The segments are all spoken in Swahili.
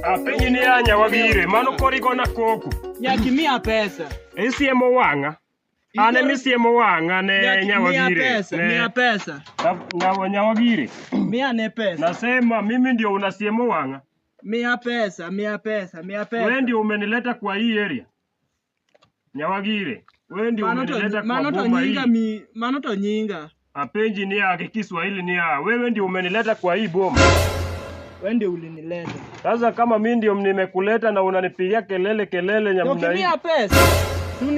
Apenyi ni anya wagire mano kori gona koku nyaki mia pesa isiemo wanga ane misiemo wanga ne nyawagire mia pesa na nyawagire mia ne pesa nasema mimi ndio unasiemo wanga mia pesa wewe ndio umenileta kwa hii area nyawagire wewe ndio umenileta kwa boma hii mano to nyinga apenji ni ya Kiswahili ni ya wewe ndio umenileta kwa hii boma wewe ndio ulinileta. Sasa kama mimi ndio nimekuleta na unanipigia kelele nyamna hii. Pesa.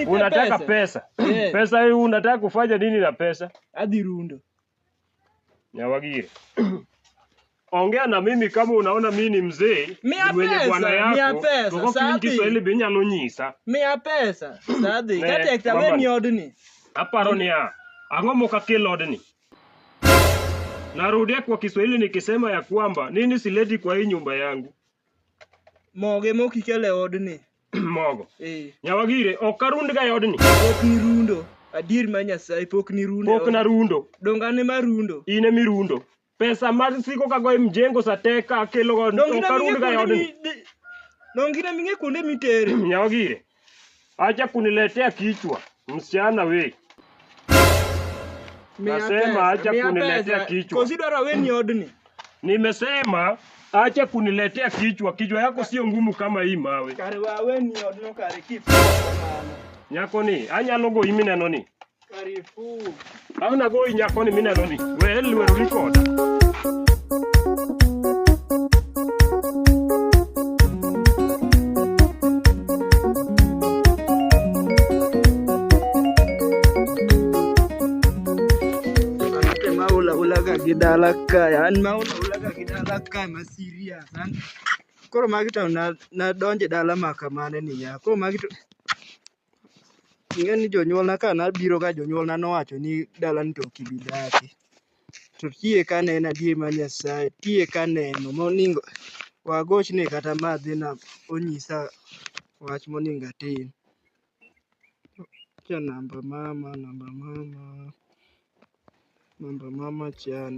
Unataka pesa. Yeah. Pesa hii unataka kufanya nini na pesa? Hadi rundo. Nyawagire. Ongea na mimi kama unaona mimi ni mzee mwenye bwana yako. Sasa Kiswahili binyalo nyisa. Mia pesa. Sadi kati ekta ni odni. Aparo ni ya. Ango mokakelo odni. Narudia kwa Kiswahili nikisema ya kwamba nini sileti kwa hii nyumba yangu. Moge mokikele odni. Mogo. Nyawagire okarund ga odni. Pok ni rundo. Adir manyasai pok ni rundo. Pok na rundo. Dongane marundo. Ine mirundo. Pesa masiko kago mjengo sateka kelo go okarund ga odni. Nongine minge kunde mitere. Nyawagire. Acha kuniletea kichwa. Msichana we. Nasema acha kuniletea kichwa. Konsidera wewe ni odni. Nimesema acha kuniletea kichwa. Kichwa yako sio ngumu kama hii mawe. Kare wewe ni odno kare kifu kama. Nyako ni anyalo go imina noni. Karifu. Hauna go nyako ni mina noni. Wewe liwe record. Gidala kaya an maula ulaga gidala kaya masiria san koro magita na donje dala makamane ni ya koro magito ngeni jonyuol na kana biro ga jonyuol na nowacho ni dala ni to kibidaki to tie kanena die manyasai tie kaneno moningo wagochne kata madhi na onyisa wach moninga tin cha namba mama cha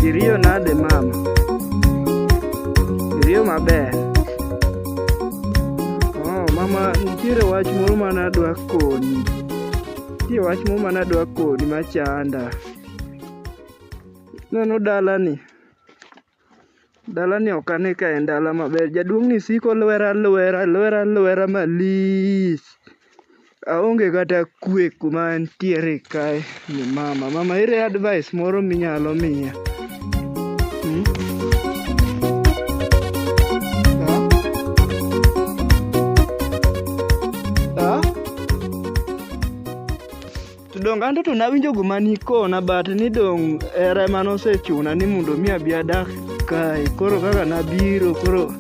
Irio nade mama? Irio maber. Oh mama, nitiere wach moro mana dwa koni. Nitie wach moro mana dwa koni machanda. Neno dalani ok ane ka en dala maber. Jaduong' ni siko lwera malis. Aonge kata kwe kuma ntiere kae ni mama. Mama ire advice moro minyalo miya. Dong anto to nawinjo guma nikona but ni dong era manosechuna ni mondo mi abi adak kae koro kaka nabiro koro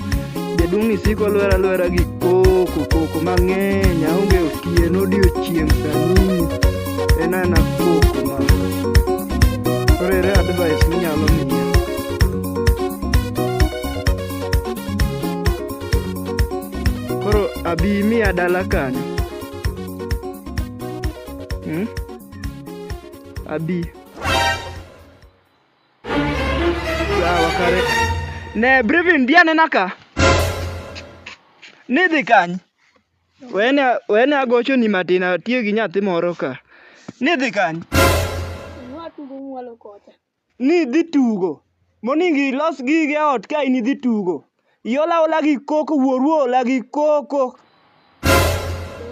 jaduong' ni siko lwera gi koko mang'eny aonge otieno odiochieng' sani en ana koko ma koro ere advice minyalo miya. Koro abi miya dala kanyo. Abi sawa kare ne brevin diane naka nidhi kany wene agocho ni matina tiyo gi nyathi moro ka nidhi kany nidhi tugo moningi los gige ot ka inidhi tugo iola gi koko wuoru ola gi koko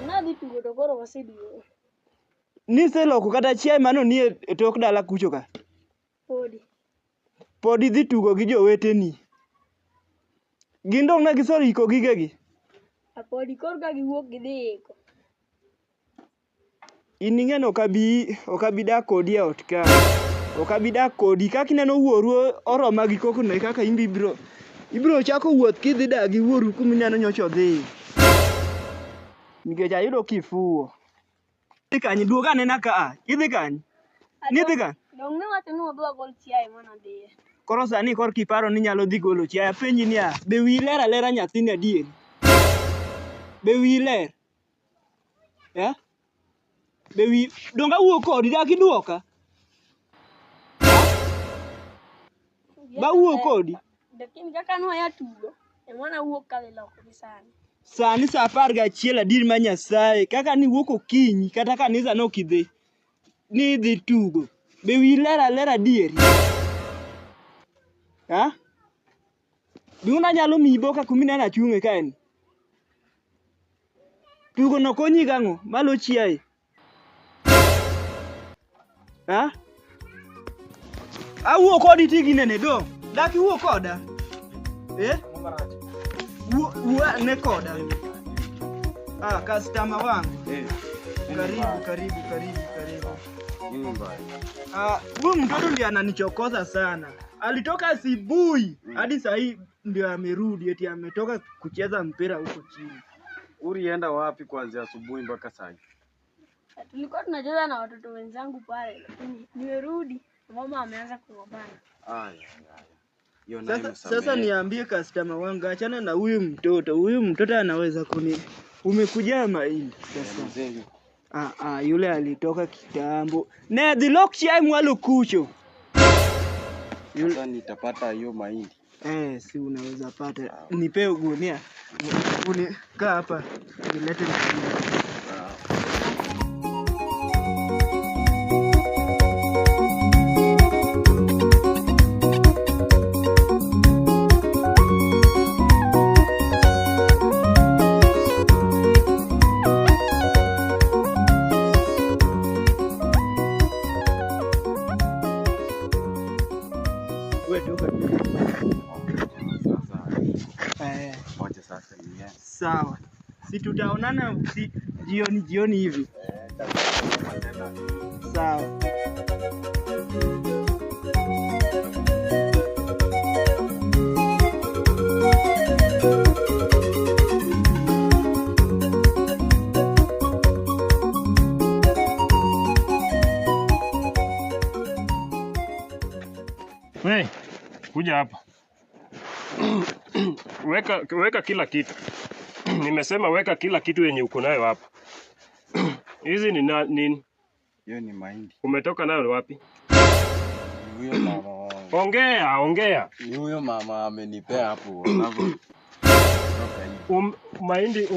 nadhi tugo to koro waseduogo. Niseloko kata chiaye mano nie tok dala kucho ka. Podi. pod idhi tugo gi joweteni. Gindong' ne gisoriko gigegi. Apodi korka giwuok gidhi iko. In ing'eno ok abi dak kodi e ot ka. Ok abi dak kodi kaka ineno wuoru oroma gi kokono kaka imbi ibiro chako wuoth kidhi dak gi wuoru kuma ineno nyocha odhi. Nikech ayudo kifuwo. Idhi kanye duog anena ka. Idhi kanye? Nidhi kanye? Dong ne wacho ni wadwa gol chiaye mana dhiye. Koro sani kor kiparo ni nyalo dhi golo chiaye. Penji niya, be wi ler alera nyathini adier? Be wi ler? Ya? Be wi donga wuok kodi dak iduoka? Ba wuok kodi? Lakini kaka nwaya tugo, emana wuok kadhi loko gi sani. Sani sa 11 adier ma Nyasaye, kaka ni wuok okinyi kata kanisa no kidhi. Ni dhi tugo. Be wi ler alera adieri? Ha? Be una nyalo miyi boka kuma ineno achung'e kaeni? Tugo no konyi gang'o? Malo chiaye. Ha? Awuok kodi tigi nene dong. Dak iwuok koda? Ne koda. Customer wangu. Karibu. Huyu mtoto ndiye ananichokoza sana. Alitoka asubuhi hadi saa hii ndio amerudi, eti ametoka kucheza mpira huko chini. Ulienda wapi kuanzia asubuhi mpaka sasa? Tulikuwa tunacheza na watoto wenzangu pale, lakini nimerudi mama ameanza kugombana. Sasa niambie customer wangu, achana na huyu mtoto. Huyu mtoto anaweza umekuja mahindi sasa. Yule alitoka kitambo. Ne dhilok chiaye mwalo kucho. Sasa nitapata hiyo mahindi. Si unaweza pata. Nipe gunia. Kaa hapa. Nilete mahindi. Sawa. Si tutaonana jioni hivi. Sawa. Wewe kuja hapa. Weka kila kitu. Nimesema weka kila kitu yenye uko nayo hapa. Hizi ni nini? Hiyo ni mahindi. Umetoka nayo wapi? Ni huyo mama. Ongea. Ni huyo mama amenipea hapo. Mahindi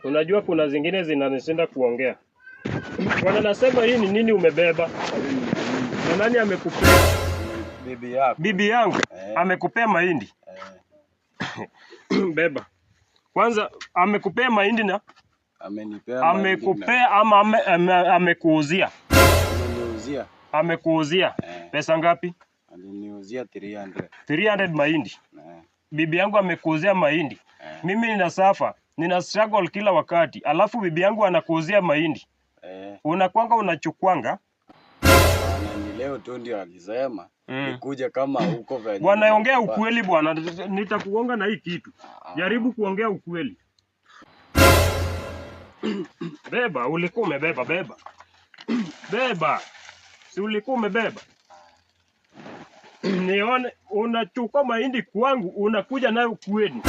unajua kuna zingine zinanishinda kuongea. Wanasema hii ni nini umebeba? Na nani amekupea? Bibi yangu amekupea mahindi. Beba. Kwanza amekupea mahindi na amekupea ama amekuuzia? Amekuuzia. Pesa ngapi? Aliniuzia 300. 300 mahindi. Bibi yangu amekuuzia mahindi. Mimi nina struggle kila wakati. Alafu bibi yangu anakuuzia mahindi. Unakwanga unachukwanga? Leo tu ndio alisema nikuja kama huko venye. Bwana ongea ukweli bwana, nitakugonga na hii kitu. Jaribu kuongea ukweli. Beba, ulikuwa umebeba, beba. Beba. Si ulikuwa umebeba? Nione unachukua mahindi kwangu unakuja nayo kwenu.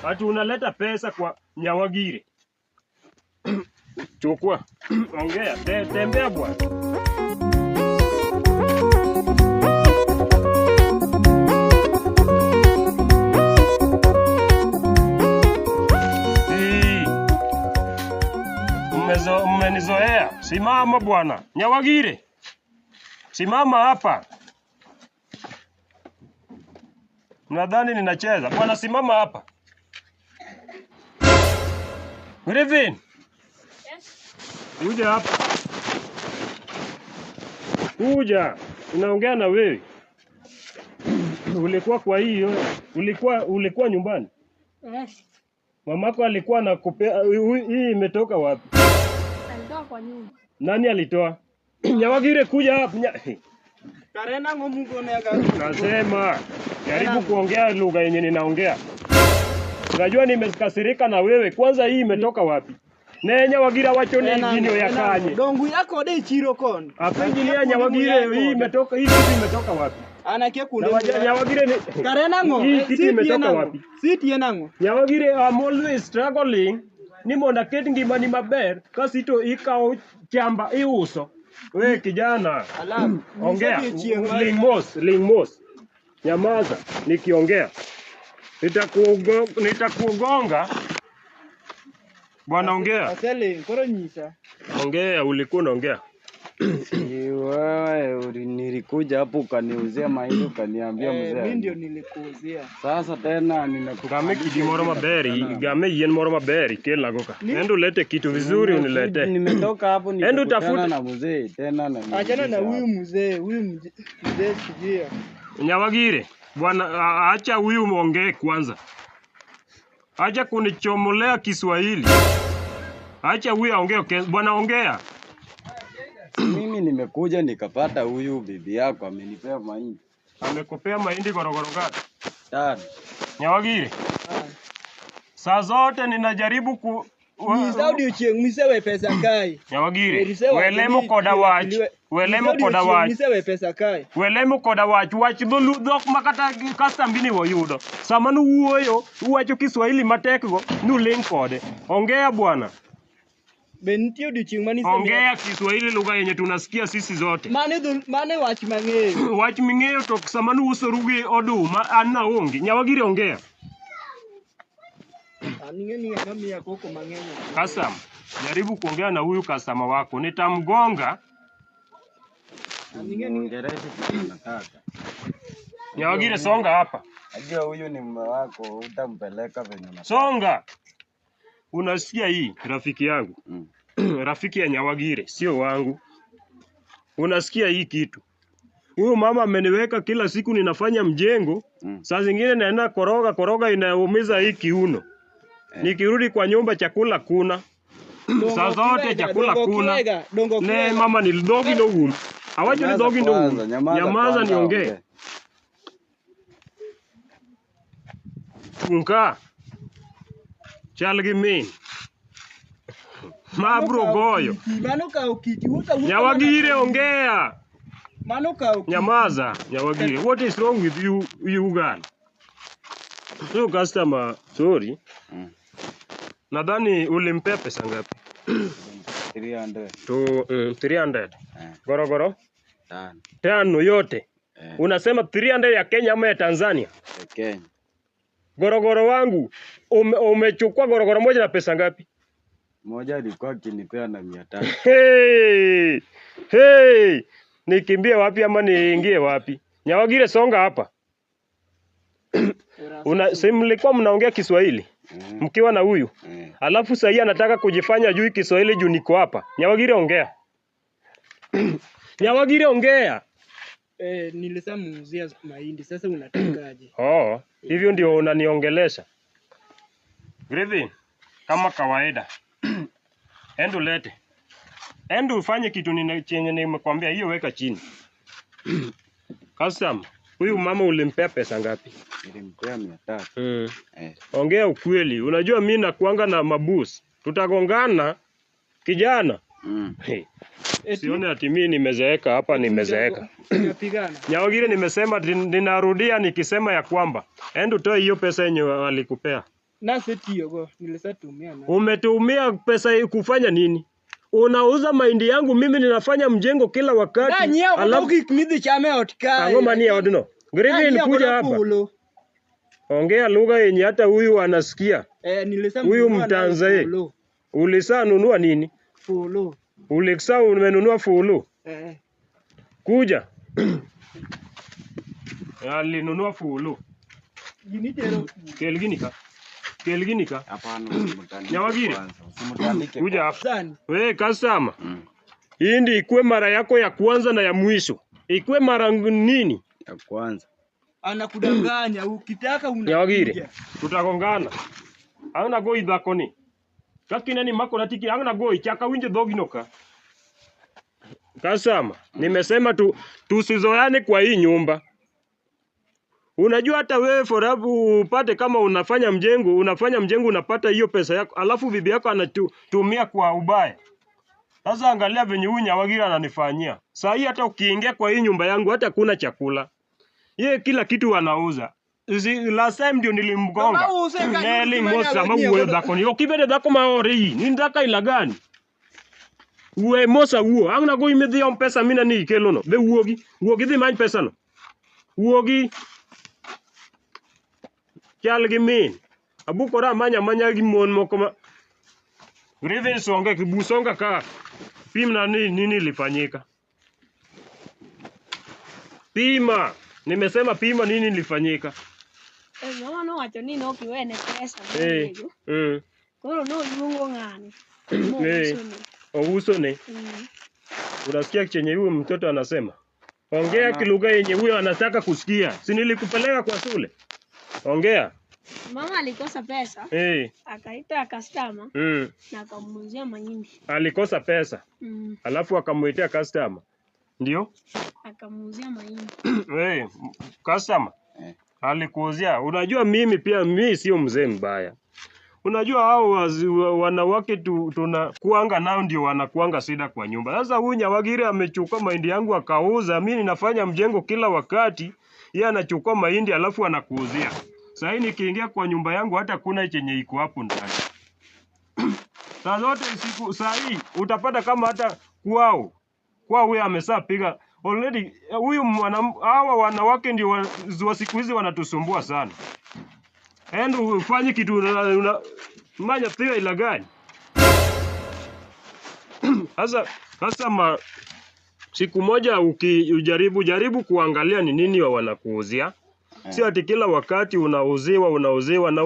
Ati unaleta pesa kwa Nyawagire. Chukua. Ongea, tembea bwana. Mmenizoea. Simama bwana. Nyawagire. Simama hapa. Nadhani ninacheza. Bwana simama hapa. Revin. Yes. Kuja hapa. Kuja. Ninaongea na wewe. Ulikuwa kwa hiyo, ulikuwa nyumbani? Mamako alikuwa anakupea hii imetoka wapi? Alitoa kwa nyumba. Nani alitoa? Nyawagire kuja hapa. Karena ngomungu nega. Nasema jaribu kuongea lugha yenye ninaongea. Unajua nimekasirika na wewe. Kwanza hii imetoka wapi? Nenya wagira wacho ni jinyo ya kanye. Dongu yako de chiro kon. Apengilia Nyawagire hii imetoka hii kitu imetoka wapi? Anake kunde. Nyawagire ni Karena ngo. hii kitu imetoka wapi? Siti yenango. Nyawagire I'm always struggling. Ni monda keti ngimani maber kasito ikao chamba iuso. We kijana. Alafu Ongea. Lingmos. Nyamaza nikiongea. Nitakugonga. Bwana ongea. Asele koro nyisa. Ongea ulikuwa unaongea. Wewe nilikuja hapo ukaniuzia mahindi ukaniambia mzee. Mimi ndio nilikuuzia. Sasa tena Game kidi moro maberi, game yen moro maberi kela goka. Endo lete kitu vizuri unilete. Nimetoka hapo nikakutana na mzee tena na achana na huyu mzee sijia. Nyawagire, bwana acha huyu muongee kwanza. Acha kunichomolea Kiswahili. Acha huyu aongee bwana ongea. Mimi nimekuja nikapata huyu bibi yako amenipea mahindi. Amekupea mahindi gorogoro ngapi? 5. Nyawagire. Saa zote ninajaribu ku Ni Saudi uchieng misewe pesa kai. Nyawagire. Welemo koda wach. Misewe pesa kai. Welemo koda wach dholu dhok makata kastambini woyudo. Sama nuwuoyo uwacho Kiswahili matek go nuling kode. Ongea bwana. Benitio uchieng manise. Ongea Kiswahili lugha yenye tunasikia sisi zote. Mane wach mang'eyo. Wach ming'eyo to sama nuuso rugi oduma an naonge. Nyawagire ongea. Aningeni ngamia koko mang'eyo. Kasam, jaribu kuongea na huyu customer wako. Nitamgonga. Mwingereza tunataka. Nyawagire songa hapa. Ajua huyu ni mume wako utampeleka venye na. Songa. Unasikia hii rafiki yangu? Rafiki ya Nyawagire sio wangu. Unasikia hii kitu? Huyu mama ameniweka kila siku ninafanya mjengo. Saa zingine naenda koroga inaumiza hii kiuno. Nikirudi kwa nyumba chakula kuna. Saa zote chakula kuna. Ne mama ni dogi no hum. Hawacho ni dogi no hum. Nyamaza niongee. Tunka. Chalgi min. Mabro goyo. Nyawagire ongea. Nyamaza Nyawagire. What is wrong with you girl? So customer, sorry. Nadhani ulimpea pesa ngapi? 300. To 300. Gorogoro? 5. 5 yote. Unasema 300 ya Kenya ama ya Tanzania? Ya Kenya. Gorogoro wangu umechukua gorogoro moja na pesa ngapi? Moja alikuwa akinipea na 500. Hey! Nikimbie wapi ama niingie wapi? Nyawagire songa hapa. Mlikuwa mnaongea Kiswahili mkiwa na huyu. Alafu sasa anataka kujifanya juu Kiswahili juu niko hapa. Nyawagire ongea. Nyawagire ongea. Nilisema muuzia mahindi sasa unatakaje? Hivyo ndio unaniongelesha. Griffin, kama kawaida. Endo lete. Endo ufanye kitu chenye nimekwambia hiyo weka chini. Custom, huyu mama ulimpea pesa ngapi? Nilimpea 300. Ongea ukweli. Unajua mimi nakuanga na mabusi. Tutagongana kijana. Sione ati mimi nimezeeka hapa nimezeeka. Nyawagire nimesema ninarudia nikisema ya kwamba endo toa hiyo pesa yenye alikupea. Na setiyo go nilisatumia na. Umetumia pesa kufanya nini? Unauza mahindi yangu mimi ninafanya mjengo kila wakati. Alafu kikimidhi chame otika. Ngoma ni odno. Griffin kuja hapa. Ongea lugha yenye hata huyu anasikia. Nilisema huyu Mtanzania. Ulisa nunua nini? Fulu. Ulisa umenunua fulu? Kuja. Alinunua fulu. Kelginika. Hapana, Nyawagire. Kuja hapa. Wewe customer. Hii ndio ikuwe mara yako ya kwanza na ya mwisho. Ikwe mara nini? Ya kwanza. Anakudanganya, ukitaka Nyawagire, unakuja. tutagongana. Ang'na goi dhako ni. Kakineni mako na tiki ang'na goi chaka winje dhogino ka. Kasama, nimesema tusizoeane kwa hii nyumba. Unajua hata wewe forever upate kama unafanya mjengo unapata hiyo pesa yako, alafu bibi yako anatumia kwa ubaya. Sasa angalia venye huyu Nyawagire ananifanyia. Saa hii hata ukiingia kwa hii nyumba yangu hata kuna chakula. Yeye kila kitu anauza. Last time ndio nilimgonga. Neli mosa mawe dhako ni. Okibede dhako maore hii. Ni ndaka ila gani? Uwe mosa uo. Ang'na go imedhi om pesa mina ni ikelo no. Be uogi. Uogi dhi many pesa no. Uogi. Chal gi min. Abukora manya gi mon moko ma. Riven songa kibusonga ka. Pima nini ilifanyika. Pima. Nimesema pima nini ilifanyika. Mama no wacho ni no kiwene pesa. Koro no luongo ng'ani. Ouso ne. Unasikia chenye huyo mtoto anasema? Ongea kilugha yenye huyo anataka kusikia. Si nilikupeleka kwa shule? Ongea. Mama alikosa pesa. Akaita customer. Na akamuuzia mahindi. Alikosa pesa. Alafu akamuitia customer. Ndio? Akamuuzia mahindi. Customer. Alikuuzia. Unajua mimi sio mzee mbaya. Unajua hao wanawake tunakuanga nao ndio wanakuanga shida kwa nyumba. Sasa huyu Nyawagire amechukua mahindi yangu akauza. Mimi ninafanya mjengo kila wakati. Yeye anachukua mahindi alafu anakuuzia. Sasa hii nikiingia kwa nyumba yangu hata kuna chenye iko hapo ndani. Saa zote saa hii utapata kama hata kwao huyo ameshapiga already. Huyu hawa wanawake ndio wa siku hizi wanatusumbua sana. Ufanye kitu manya pia ila gani? Sasa siku moja ujaribu kuangalia ni nini wanakuuzia. Si ati kila wakati unauziwa na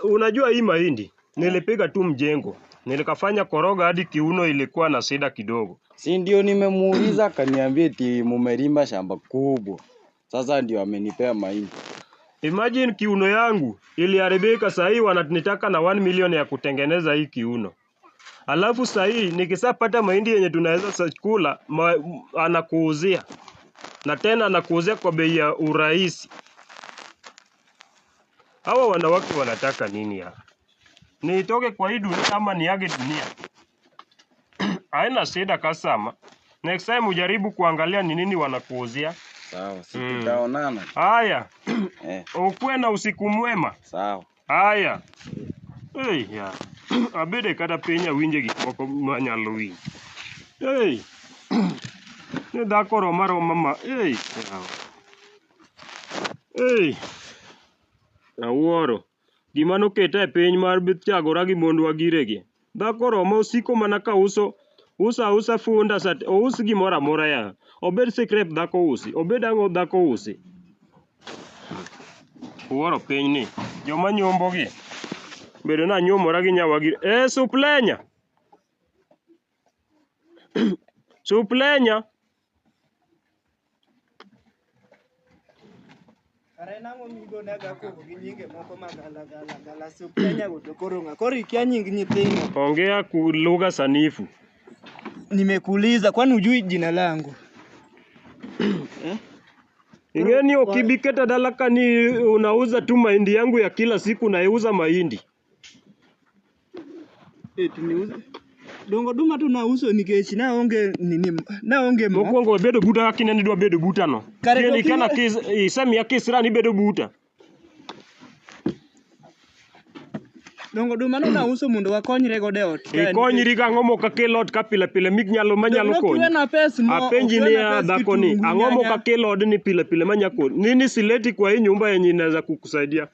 unajua hii mahindi nilipiga tu mjengo. Nilikafanya koroga hadi kiuno ilikuwa na shida kidogo. Si ndio nimemuuliza akaniambia eti mumelima shamba kubwa. Sasa ndio amenipea mahindi. Imagine kiuno yangu iliharibika, saa hii wananitaka na 1 million ya kutengeneza hii kiuno. Alafu saa hii nikisapata mahindi yenye tunaweza kula anakuuzia. Na tena anakuuzia kwa bei ya urahisi. Hawa wanawake wanataka nini hapa? Nitoke kwa hii dunia ama niage dunia? Haina shida kasama. Next time ujaribu kuangalia ni nini wanakuuzia. Sawa, tutaonana. Haya. Ukuwe na usiku mwema. Sawa. Haya. Abede kata penya winje gik moko manyalo winjo. Ne dhako romaro mama. Awuoro. Gima noketa e piny mar bith chagora gi mond Wagire gi. Dhako Roma osiko mana ka usa funda ous gimoro amora ya. Obed secret dhako usi, obed ang'o dhako usi. Uoro piny ni. Joma nyombo gi. Bedo na nyomora gi Nyawagire. Suplenya. Suplenya. Karenang'o migo naga koko gi nyinge moko magala suplenya go to koronga. Kori kia nying nyithindo. Ongea lugha sanifu. Nimekuuliza kwani hujui jina langu? Ingeni ukibiketa dalaka ni unauza tu mahindi yangu ya kila siku naiuza mahindi. Niuza. Dongo duma tu nauso nikech naonge Mokwongo bedo buta akine ni dwa bedo buta no. Ni kana isemi ya kisra ni bedo buta. Dongo duma no nauso mondo wakonyre go de ot. Ikonyri ga ang'o moko kelo ot ka pile manyalo konyi. Apenji ni ya dhako ni ang'o moko kelo od ni pile manyalo konyi. Nini sileti kwa hii nyumba yenye inaweza kukusaidia?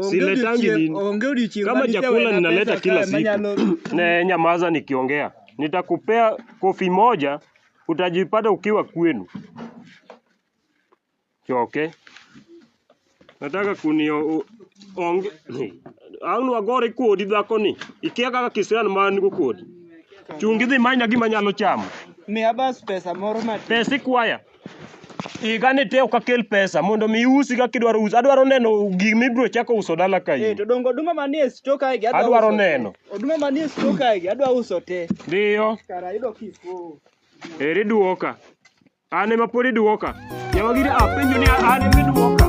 Siletangi nini? Kama chakula ninaleta kila siku. Ne nyamaza nikiongea. Nitakupea kofi moja utajipata ukiwa kwenu. Okay. Nataka onge Ang'nu agore kodi dhako ni. Ikia kaka kisran man go kodi. Chungi dhi manya gima nyalo chamo. Miya bas pesa moro matin. Pesa ikwaya. Igani te ok akel pesa mondo mi usi kaka idwaro uso. Adwaro neno gima ibiro chako uso dala kae. To dongo oduma manie store kae gi Adwaro neno. Oduma manie store kae gi adwa uso te. Dio. Kara yudo kifo. Eri duoka. An ema pod iduoka. Nyawagiri apenjo ni an ema iduoka.